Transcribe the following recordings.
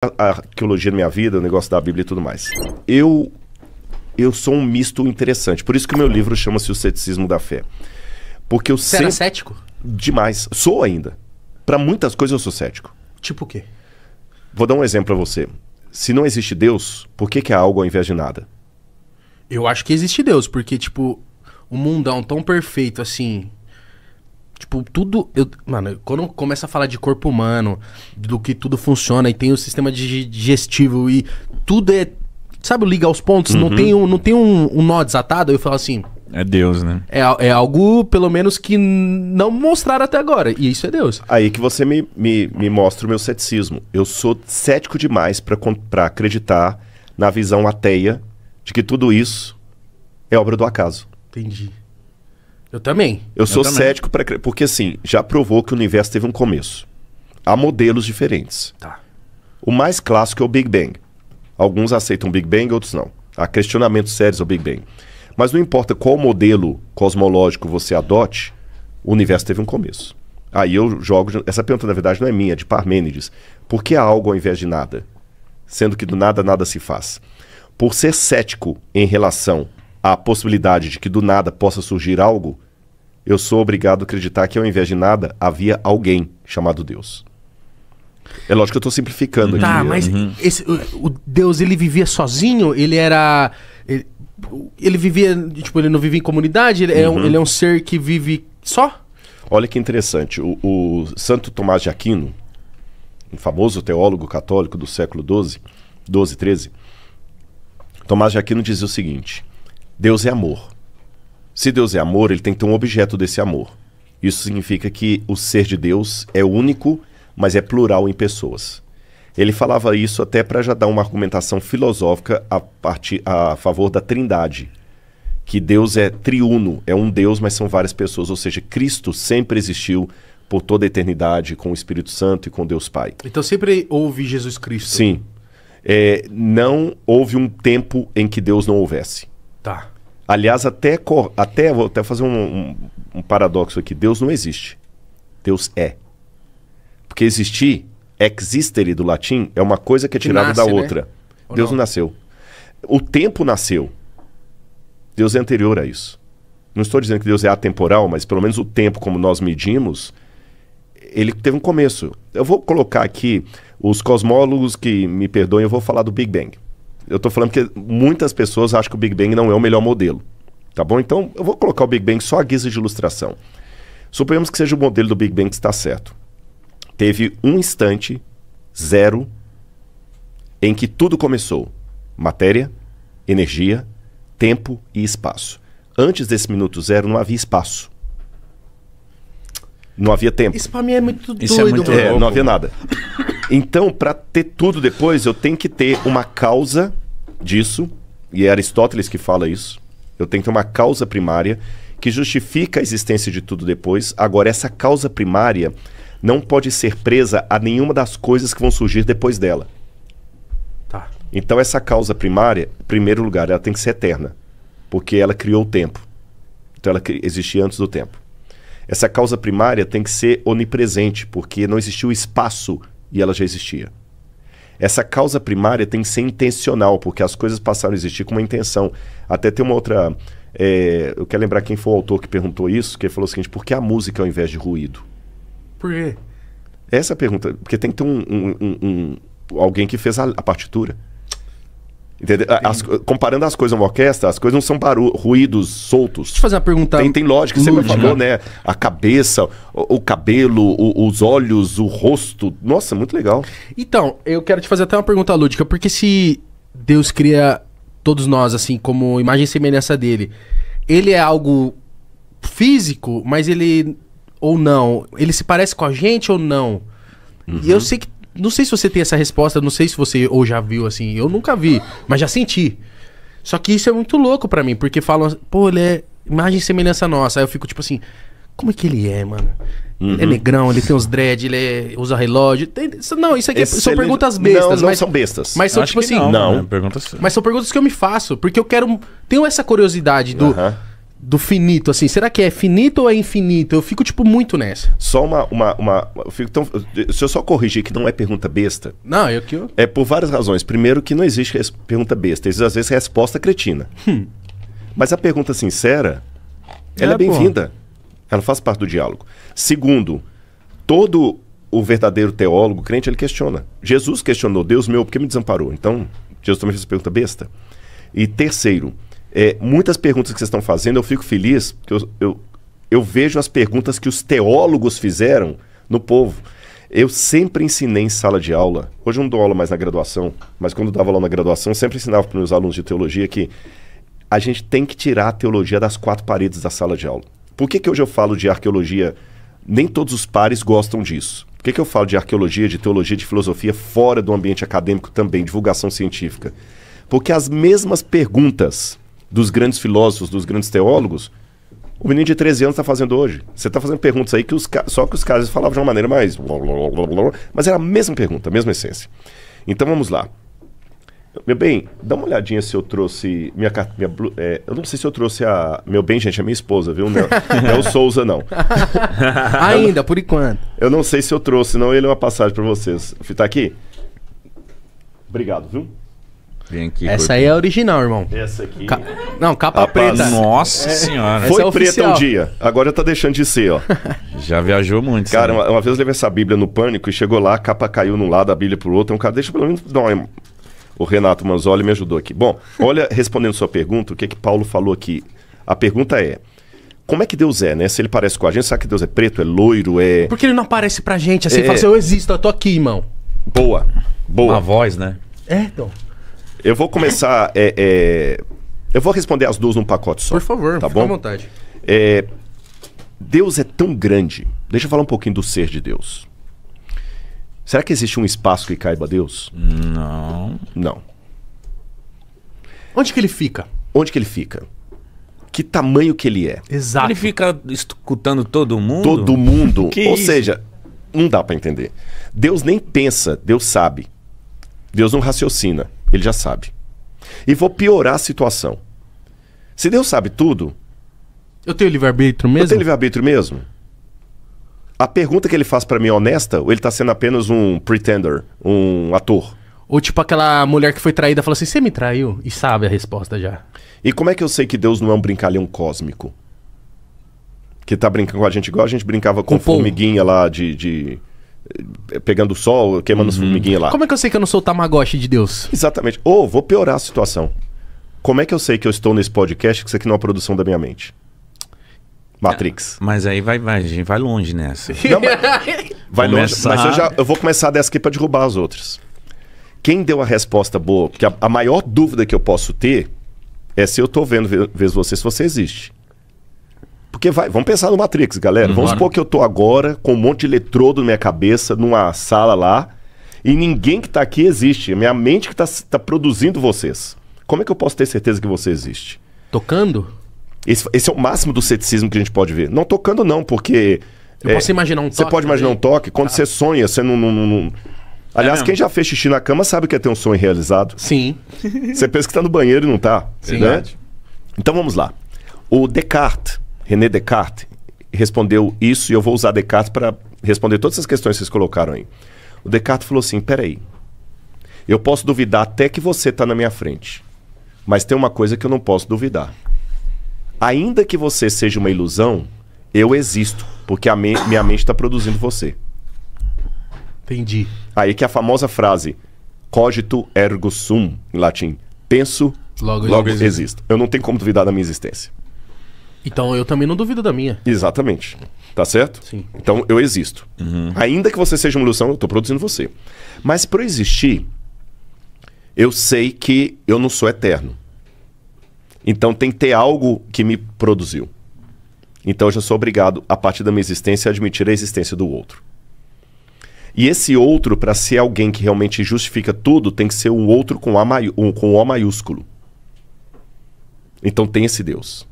a arqueologia na minha vida, o negócio da Bíblia e tudo mais. Eu sou um misto interessante. Por isso que o meu livro chama-se O Ceticismo da Fé. Porque eu Você era cético? Demais. Sou ainda. Para muitas coisas eu sou cético. Tipo o quê? Vou dar um exemplo para você. Se não existe Deus, por que há algo ao invés de nada? Eu acho que existe Deus, porque, tipo, o mundão tão perfeito assim. Tipo, tudo. Mano, quando começa a falar de corpo humano, do que tudo funciona e tem o sistema digestivo e tudo é. Sabe, liga aos pontos, não tem um nó desatado, eu falo assim. É Deus, né? É algo, pelo menos, que não mostraram até agora. E isso é Deus. Aí que você me mostra o meu ceticismo. Eu sou cético demais para acreditar na visão ateia de que tudo isso é obra do acaso. Entendi. Eu também. Eu sou cético porque, assim, já provou que o universo teve um começo. Há modelos diferentes. Tá. O mais clássico é o Big Bang. Alguns aceitam o Big Bang, outros não. Há questionamentos sérios ao Big Bang. Mas não importa qual modelo cosmológico você adote, o universo teve um começo. Aí eu jogo... Essa pergunta, na verdade, não é minha, é de Parmênides. Por que há algo ao invés de nada? Sendo que do nada, nada se faz. Por ser cético em relação à possibilidade de que do nada possa surgir algo, eu sou obrigado a acreditar que ao invés de nada, havia alguém chamado Deus. É lógico que eu estou simplificando aqui. Tá, mas o Deus, ele vivia sozinho? Ele era... Ele vivia... Tipo, ele não vivia em comunidade? Ele é um ser que vive só? Olha que interessante. O Santo Tomás de Aquino, um famoso teólogo católico do século XII, 13, Tomás de Aquino dizia o seguinte: Deus é amor. Se Deus é amor, ele tem que ter um objeto desse amor. Isso significa que o ser de Deus é único, mas é plural em pessoas. Ele falava isso até para já dar uma argumentação filosófica a favor da trindade. Que Deus é triuno, é um Deus, mas são várias pessoas. Ou seja, Cristo sempre existiu por toda a eternidade com o Espírito Santo e com Deus Pai. Então sempre houve Jesus Cristo. Sim. Não houve um tempo em que Deus não houvesse. Tá. Aliás, vou até fazer um paradoxo aqui. Deus não existe. Deus é. Porque existir, existere do latim, é uma coisa que é tirada da outra. Né? Deus não nasceu. O tempo nasceu. Deus é anterior a isso. Não estou dizendo que Deus é atemporal, mas pelo menos o tempo como nós medimos, ele teve um começo. Eu vou colocar aqui, os cosmólogos que me perdoem, eu vou falar do Big Bang. Eu estou falando que muitas pessoas acham que o Big Bang não é o melhor modelo. Tá bom? Então, eu vou colocar o Big Bang só à guisa de ilustração. Suponhamos que seja o modelo do Big Bang que está certo. Teve um instante, zero, em que tudo começou. Matéria, energia, tempo e espaço. Antes desse minuto zero não havia espaço. Não havia tempo. Isso pra mim é muito doido. Isso é muito louco. Não havia nada. Então, para ter tudo depois, eu tenho que ter uma causa disso, e é Aristóteles que fala isso. Eu tenho que ter uma causa primária que justifica a existência de tudo depois. Agora, essa causa primária não pode ser presa a nenhuma das coisas que vão surgir depois dela. Tá. Então, essa causa primária, em primeiro lugar, ela tem que ser eterna, porque ela criou o tempo. Então, ela existia antes do tempo. Essa causa primária tem que ser onipresente, porque não existiu espaço e ela já existia. Essa causa primária tem que ser intencional, porque as coisas passaram a existir com uma intenção. Até tem uma outra... eu quero lembrar quem foi o autor que perguntou isso, que ele falou o seguinte: por que a música ao invés de ruído? Por quê? Essa é a pergunta. Porque tem que ter alguém que fez a partitura. Entendeu? Comparando as coisas numa orquestra, as coisas não são ruídos soltos. Deixa eu fazer uma pergunta. Tem lógica, você me falou, né? A cabeça, o cabelo, os olhos, o rosto. Nossa, muito legal. Então, eu quero te fazer até uma pergunta lúdica, porque se Deus cria todos nós, assim, como imagem e semelhança dele, ele é algo físico, mas ele... ou não? Ele se parece com a gente ou não? E eu sei que... Não sei se você tem essa resposta, não sei se você ou já viu, assim. Eu nunca vi, mas já senti. Só que isso é muito louco pra mim, porque falam, pô, ele é imagem e semelhança nossa. Aí eu fico tipo assim, como é que ele é, mano? Ele é negrão, ele tem uns dread, usa relógio. Não, isso aqui são perguntas bestas. Não são bestas. Mas são tipo assim... Não. Né? Mas são perguntas que eu me faço, porque eu tenho essa curiosidade do... do finito, assim. Será que é finito ou é infinito? Eu fico, tipo, muito nessa. Só eu fico tão... Se eu só corrigir que não é pergunta besta... Não, É por várias razões. Primeiro que não existe pergunta besta. Existe, às vezes, resposta cretina. Mas a pergunta sincera, ela é bem-vinda. Ela faz parte do diálogo. Segundo, todo o verdadeiro teólogo, crente, ele questiona. Jesus questionou, Deus meu, por que me desamparou? Então, Jesus também fez pergunta besta. E terceiro, muitas perguntas que vocês estão fazendo, eu fico feliz, porque eu vejo as perguntas que os teólogos fizeram no povo. Eu sempre ensinei em sala de aula, hoje eu não dou aula mais na graduação, mas quando eu dava aula na graduação, eu sempre ensinava para os meus alunos de teologia que a gente tem que tirar a teologia das quatro paredes da sala de aula. Por que hoje eu falo de arqueologia? Nem todos os pares gostam disso. Por que eu falo de arqueologia, de teologia, de filosofia fora do ambiente acadêmico também, divulgação científica? Porque as mesmas perguntas dos grandes filósofos, dos grandes teólogos, o menino de 13 anos está fazendo hoje. Você está fazendo perguntas aí que só que os caras falavam de uma maneira mais... Mas era a mesma pergunta, a mesma essência. Então vamos lá. Meu bem, dá uma olhadinha se eu trouxe eu não sei se eu trouxe meu bem, gente, é minha esposa, viu? Não é o Souza, não. Ainda, por enquanto. Eu não sei se eu trouxe, não. Ele é uma passagem para vocês. Tá aqui? Obrigado, viu? Vem aqui. Essa aí é a original, irmão. Essa aqui... Não, capa preta. Nossa senhora. Foi preta um dia. Agora tá deixando de ser, ó. Já viajou muito. Cara, uma vez eu levei essa Bíblia no Pânico e chegou lá, a capa caiu num lado, a Bíblia pro outro. Um cara, deixa pelo menos... Não, o Renato Manzoli me ajudou aqui. Bom, olha, respondendo sua pergunta, o que Paulo falou aqui. A pergunta é, como é que Deus é, né? Se ele parece com a gente, sabe que Deus é preto, é loiro, é... Por que ele não aparece pra gente assim, fala assim, eu existo, eu tô aqui, irmão. Boa. Uma voz, né? Então. Eu vou começar... Eu vou responder as duas num pacote só. Por favor, tá fica bom? à vontade. Deus é tão grande. Deixa eu falar um pouquinho do ser de Deus. Será que existe um espaço que caiba a Deus? Não. Onde que ele fica? Onde que ele fica? Que tamanho que ele é? Exato. Ele fica escutando todo mundo? Todo mundo. Ou isso? seja, não dá pra entender. Deus nem pensa, Deus sabe. Deus não raciocina, ele já sabe. E vou piorar a situação. Se Deus sabe tudo... Eu tenho livre-arbítrio mesmo? Eu tenho livre-arbítrio mesmo? A pergunta que ele faz pra mim é honesta ou ele tá sendo apenas um pretender, um ator? Ou tipo aquela mulher que foi traída fala assim, você me traiu? E sabe a resposta já. E como é que eu sei que Deus não é um brincalhão cósmico? Que tá brincando com a gente igual a gente brincava com formiguinha lá pegando o sol, queimando as formiguinhas lá. Como é que eu sei que eu não sou o Tamagotchi de Deus? Exatamente. Ou vou piorar a situação. Como é que eu sei que eu estou nesse podcast que isso aqui não é uma produção da minha mente? Matrix. Mas aí a gente vai longe nessa. Não, vai longe, mas eu vou começar dessa aqui para derrubar as outras. Quem deu a resposta boa? Porque a maior dúvida que eu posso ter é se eu tô vendo você, se você existe. Porque vamos pensar no Matrix, galera. Vamos supor que eu tô agora com um monte de eletrodo na minha cabeça, numa sala lá, e ninguém que tá aqui existe. É minha mente que tá produzindo vocês. Como é que eu posso ter certeza que você existe? Tocando? Esse é o máximo do ceticismo que a gente pode ver. Não tocando não, porque... Eu posso imaginar um toque? Você pode imaginar um toque. Quando você sonha, você não... Aliás, quem já fez xixi na cama sabe o que é ter um sonho realizado. Sim. Você pensa que tá no banheiro e não tá. Sim. Né? Então vamos lá. O Descartes, René Descartes, respondeu isso e eu vou usar Descartes para responder todas essas questões que vocês colocaram aí. O Descartes falou assim, peraí, eu posso duvidar até que você tá na minha frente, mas tem uma coisa que eu não posso duvidar. Ainda que você seja uma ilusão, eu existo, porque minha mente está produzindo você. Entendi. Aí que a famosa frase, cogito ergo sum, em latim, penso, logo existo. Eu não tenho como duvidar da minha existência. Então eu também não duvido da minha. Exatamente. Tá certo? Sim. Então eu existo. Ainda que você seja uma ilusão, eu estou produzindo você. Mas para eu existir, eu sei que eu não sou eterno. Então tem que ter algo que me produziu. Então eu já sou obrigado, a partir da minha existência, a admitir a existência do outro. E esse outro, para ser alguém que realmente justifica tudo, tem que ser um outro com O maiúsculo. Então tem esse Deus.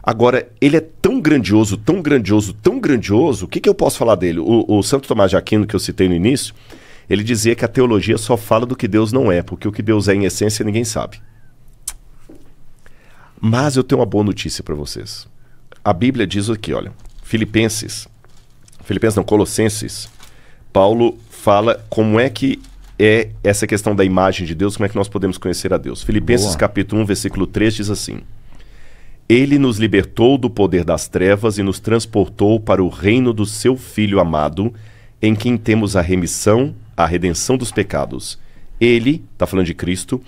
Agora, ele é tão grandioso, tão grandioso, tão grandioso, o que eu posso falar dele? O Santo Tomás de Aquino, que eu citei no início, ele dizia que a teologia só fala do que Deus não é, porque o que Deus é em essência ninguém sabe. Mas eu tenho uma boa notícia para vocês. A Bíblia diz aqui, olha, Colossenses, Paulo fala como é que é essa questão da imagem de Deus, como é que nós podemos conhecer a Deus. Filipenses capítulo 1, versículo 3 diz assim: Ele nos libertou do poder das trevas e nos transportou para o reino do seu Filho amado, em quem temos a remissão, a redenção dos pecados. Ele, está falando de Cristo,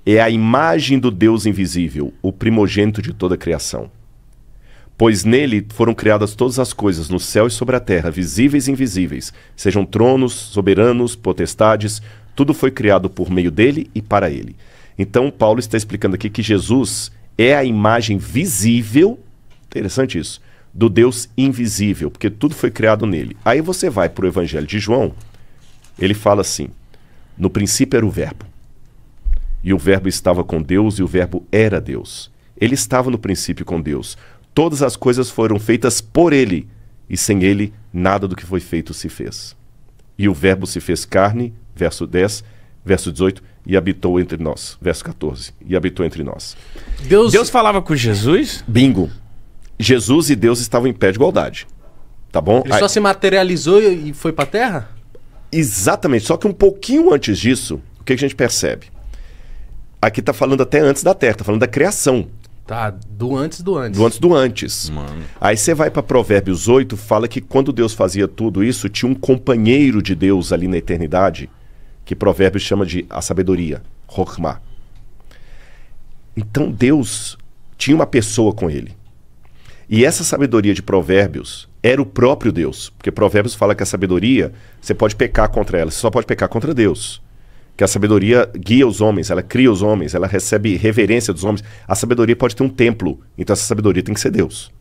é a imagem do Deus invisível, o primogênito de toda a criação. Pois nele foram criadas todas as coisas, no céu e sobre a terra, visíveis e invisíveis, sejam tronos, soberanos, potestades, tudo foi criado por meio dele e para ele. Então, Paulo está explicando aqui que Jesus é a imagem visível, interessante isso, do Deus invisível, porque tudo foi criado nele. Aí você vai para o Evangelho de João, ele fala assim: no princípio era o Verbo, e o Verbo estava com Deus, e o Verbo era Deus. Ele estava no princípio com Deus. Todas as coisas foram feitas por ele, e sem ele nada do que foi feito se fez. E o Verbo se fez carne, verso 10, verso 18, e habitou entre nós. Verso 14, e habitou entre nós. Deus falava com Jesus? Bingo. Jesus e Deus estavam em pé de igualdade. Tá bom? Ele só se materializou e foi pra terra? Exatamente. Só que um pouquinho antes disso, o que a gente percebe? Aqui tá falando até antes da terra, tá falando da criação. Tá, do antes do antes. Do antes do antes. Mano. Aí você vai para Provérbios 8, fala que quando Deus fazia tudo isso, tinha um companheiro de Deus ali na eternidade, que Provérbios chama de a sabedoria, Chokhmah. Então Deus tinha uma pessoa com ele. E essa sabedoria de Provérbios era o próprio Deus. Porque Provérbios fala que a sabedoria, você pode pecar contra ela, você só pode pecar contra Deus. Que a sabedoria guia os homens, ela cria os homens, ela recebe reverência dos homens. A sabedoria pode ter um templo, então essa sabedoria tem que ser Deus.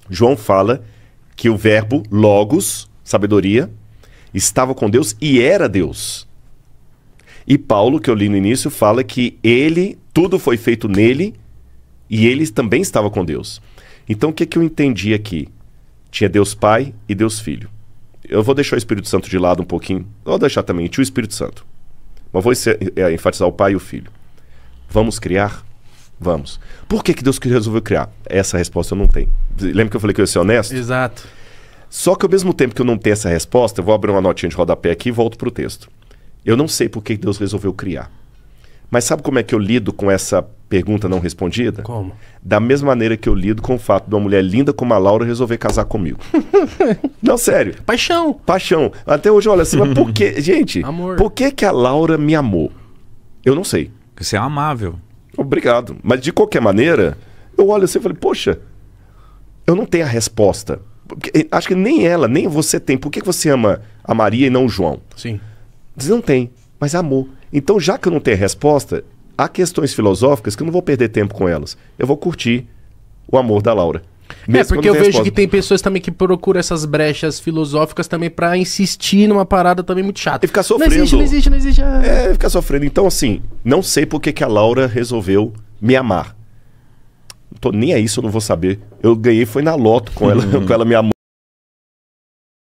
João fala que o verbo, logos, sabedoria, estava com Deus e era Deus. E Paulo, que eu li no início, fala que ele, tudo foi feito nele e ele também estava com Deus. Então o que eu entendi aqui? Tinha Deus Pai e Deus Filho. Eu vou deixar o Espírito Santo de lado um pouquinho, vou deixar também, tinha o Espírito Santo. Mas vou enfatizar o Pai e o Filho. Vamos criar? Vamos. Por que Deus resolveu criar? Essa resposta eu não tenho. Lembra que eu falei que eu ia ser honesto? Exato. Só que ao mesmo tempo que eu não tenho essa resposta, eu vou abrir uma notinha de rodapé aqui e volto para o texto. Eu não sei por que Deus resolveu criar. Mas sabe como é que eu lido com essa pergunta não respondida? Como? Da mesma maneira que eu lido com o fato de uma mulher linda como a Laura resolver casar comigo. Não, sério. Paixão. Paixão. Até hoje, olha assim, mas por que... Gente, Amor. Por que a Laura me amou? Eu não sei. Porque você é amável. Obrigado. Mas de qualquer maneira, eu olho assim e falei, poxa, eu não tenho a resposta. Porque, acho que nem ela, nem você tem. Por que você ama a Maria e não o João? Sim. Diz, não tem, mas amor. Então, já que eu não tenho a resposta, há questões filosóficas que eu não vou perder tempo com elas. Eu vou curtir o amor da Laura. Porque eu vejo que tem pessoas também que procuram essas brechas filosóficas também pra insistir numa parada também muito chata. E ficar sofrendo. Não existe. Ficar sofrendo. Então, assim, não sei por que a Laura resolveu me amar. Não tô nem aí se eu não vou saber. Eu ganhei, foi na loto com ela, com ela me amou.